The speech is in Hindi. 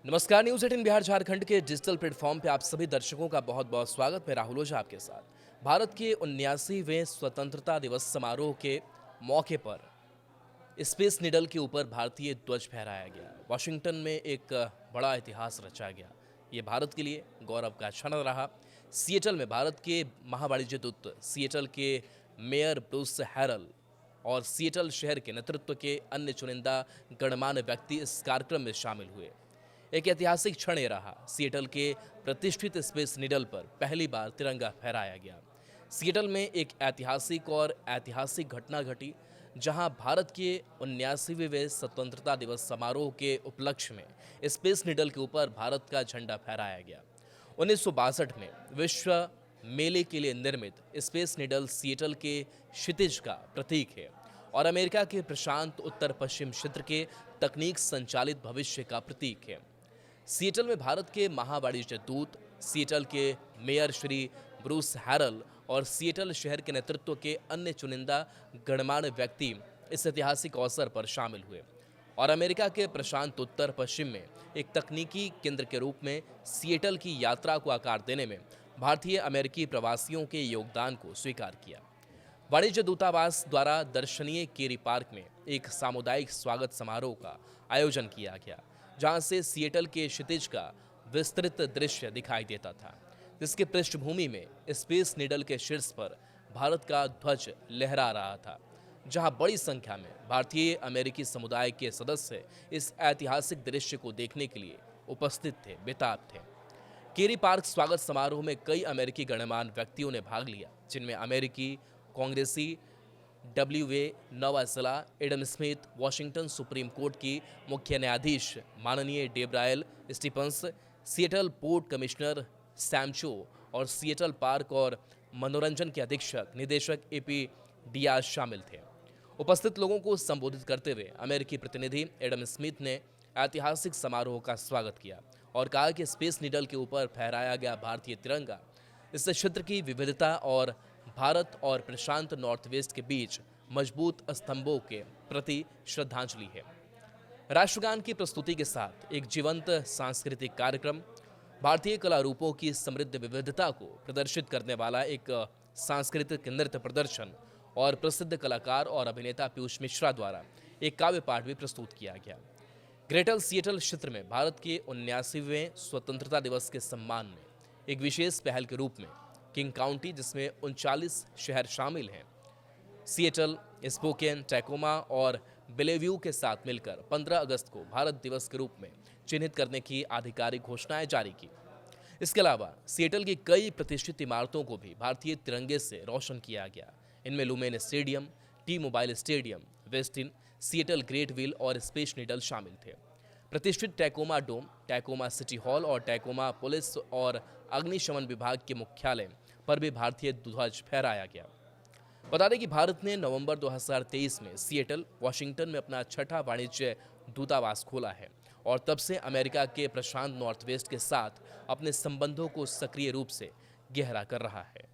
नमस्कार। न्यूज़ 18 बिहार झारखंड के डिजिटल प्लेटफॉर्म पे आप सभी दर्शकों का बहुत बहुत स्वागत। मैं राहुल ओझा आपके साथ। भारत के 79वें स्वतंत्रता दिवस समारोह के मौके पर स्पेस निडल के ऊपर भारतीय ध्वज फहराया गया। वाशिंगटन में एक बड़ा इतिहास रचा गया। ये भारत के लिए गौरव का क्षण रहा। सिएटल में भारत के महावाणिज्य दूत, सिएटल के मेयर ब्रूस हैरल और सिएटल शहर के नेतृत्व के अन्य चुनिंदा गणमान्य व्यक्ति इस कार्यक्रम में शामिल हुए। एक ऐतिहासिक क्षण ये रहा। सिएटल के प्रतिष्ठित स्पेस निडल पर पहली बार तिरंगा फहराया गया। सिएटल में एक ऐतिहासिक घटना घटी, जहां भारत के 79वें स्वतंत्रता दिवस समारोह के उपलक्ष्य में स्पेस निडल के ऊपर भारत का झंडा फहराया गया। 1962 में विश्व मेले के लिए निर्मित स्पेस निडल सिएटल के क्षितिज का प्रतीक है और अमेरिका के प्रशांत उत्तर पश्चिम क्षेत्र के तकनीक संचालित भविष्य का प्रतीक है। सिएटल में भारत के महावाणिज्य दूत, सिएटल के मेयर श्री ब्रूस हैरल और सिएटल शहर के नेतृत्व के अन्य चुनिंदा गणमान्य व्यक्ति इस ऐतिहासिक अवसर पर शामिल हुए और अमेरिका के प्रशांत उत्तर पश्चिम में एक तकनीकी केंद्र के रूप में सिएटल की यात्रा को आकार देने में भारतीय अमेरिकी प्रवासियों के योगदान को स्वीकार किया। वाणिज्य दूतावास द्वारा दर्शनीय केरी पार्क में एक सामुदायिक स्वागत समारोह का आयोजन किया गया, जहां से सिएटल के क्षितिज का विस्तृत दृश्य दिखाई देता था, जिसके पृष्ठभूमि में स्पेस निडल के शीर्ष पर भारत का ध्वज लहरा रहा था। जहां बड़ी संख्या में भारतीय अमेरिकी समुदाय के सदस्य इस ऐतिहासिक दृश्य को देखने के लिए उपस्थित थे, बेताब थे। केरी पार्क स्वागत समारोह में कई अमेरिकी गणमान्य व्यक्तियों ने भाग लिया, जिनमें अमेरिकी कांग्रेसी W.A. नवाजला, Adam Smith, Washington Supreme Court की मुख्य न्यायाधीश माननीय Debra L Stephens, Seattle port commissioner Sam Cho और सिएटल पार्क और मनोरंजन के अधीक्षक निदेशक A.P. डियाज शामिल थे। उपस्थित लोगों को संबोधित करते हुए अमेरिकी प्रतिनिधि एडम स्मिथ ने ऐतिहासिक समारोह का स्वागत किया और कहा कि स्पेस निडल के ऊपर फहराया गया भारतीय तिरंगा इस क्षेत्र की विविधता और भारत और प्रशांत नॉर्थ वेस्ट के बीच मजबूत स्तंभों के प्रति श्रद्धांजलि है। राष्ट्रगान की प्रस्तुति के साथ एक जीवंत सांस्कृतिक कार्यक्रम, भारतीय कला रूपों की समृद्ध विविधता को प्रदर्शित करने वाला एक सांस्कृतिक नृत्य प्रदर्शन और प्रसिद्ध कलाकार और अभिनेता पीयूष मिश्रा द्वारा एक काव्य पाठ भी प्रस्तुत किया गया। ग्रेटर सिएटल क्षेत्र में भारत के 79वें स्वतंत्रता दिवस के सम्मान में एक विशेष पहल के रूप में किंग काउंटी, जिसमें 39 शहर शामिल हैं, सिएटल, स्पोकेन, टैकोमा और बेलेव्यू के साथ मिलकर 15 अगस्त को भारत दिवस के रूप में चिन्हित करने की आधिकारिक घोषणाएं जारी की। इसके अलावा सिएटल की कई प्रतिष्ठित इमारतों को भी भारतीय तिरंगे से रोशन किया गया। इनमें lumen stadium, T mobile stadium, Westin, Seattle great wheel और स्पेस निडल शामिल थे। प्रतिष्ठित टैकोमा डोम, टैकोमा सिटी हॉल और टैकोमा पुलिस और अग्निशमन विभाग के मुख्यालय पर भी भारतीय ध्वज फहराया गया। बता दें कि भारत ने नवंबर 2023 में सिएटल, वाशिंगटन में अपना छठा वाणिज्य दूतावास खोला है और तब से अमेरिका के प्रशांत नॉर्थ वेस्ट के साथ अपने संबंधों को सक्रिय रूप से गहरा कर रहा है।